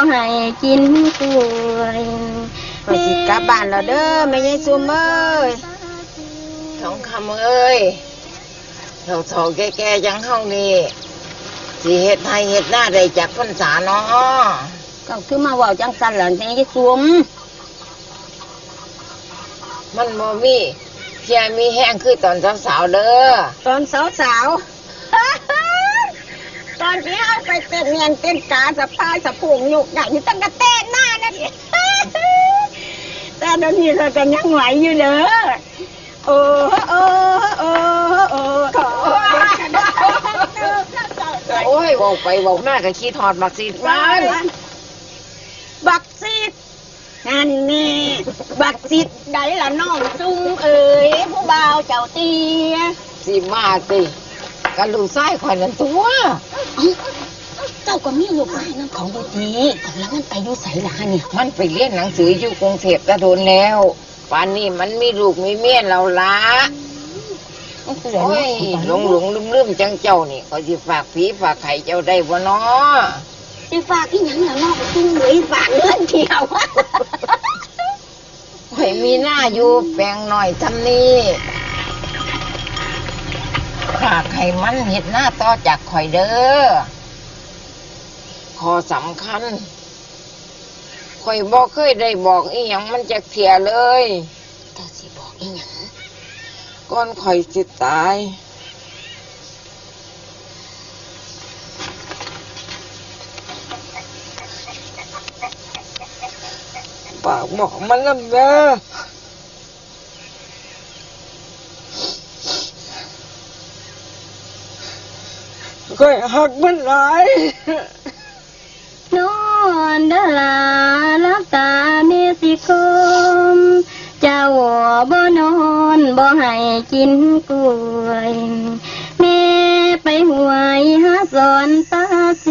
ให้กินกล้วยก็สิกลับบ้านแล้วเด้อแม่ยายซุมเอ้ยทองคำเอ้ยเฒ่าๆแก่ๆจังเฮานี่สิเฮ็ดให้เฮ็ดหน้าได้จากพรรษาเนาะก็คือมาเว้าจังซั่นล่ะแม่ยายซุมมันบ่มีเพียมีแห้งคือตอนสาวๆเด้อตอนสาวตอนที่เอาไปเต้นเงียนเต้นกาสะพายสะพุงยุกใหญ่อยู่ตั้งแต่เต้นหน้านั่นแต่ตอนนี้เราจะยังไหวอยู่เด้อโอ้โอ้ยบอกไปบอกหน้าก็ขี้ถอดบักซีดมันบักซีดนั่นนี่บักซีดได้ละน้องจุ้งเอ๋ยผู้บ่าวเจ้าเตี้ยสิมาสิกันลูกชายข่อยนั่นตัวเจ้าก็มีลูกชายน้ำของบุตรีแล้วมันไปอยู่ไสล่ะนี่มันไปเรียนหนังสืออยู่กรุงเทพตะโดนแล้วป่านนี้มันมีลูกมีเมียแล้วล่ะโอ้ยหลงลืมจังเจ้านี่ก็สิฝากผีฝากไข่เจ้าได้บ่น้อสิฝากอีหยังล่ะน้องจุ้งเอ๋ยฝากเงินเที่ยวข่อยมีหน้าอยู่แปลงหน่อยทำนี่ฝากให้มันเฮ็ดหน้าต่อจากข่อยเด้อข้อสำคัญข่อยบ่เคยได้บอกอีหยังมันจักเที่ยเลยเจ้าสิบอกอีหยังก่อนข่อยสิตายปากบอกมันนำเด้อข่อยหักมันหลายนอนเดลาลับตาเมสิคมเจ้าบ่นอนบ่ให้กินกล้วยแม่ไปหวยหาสอนตาสี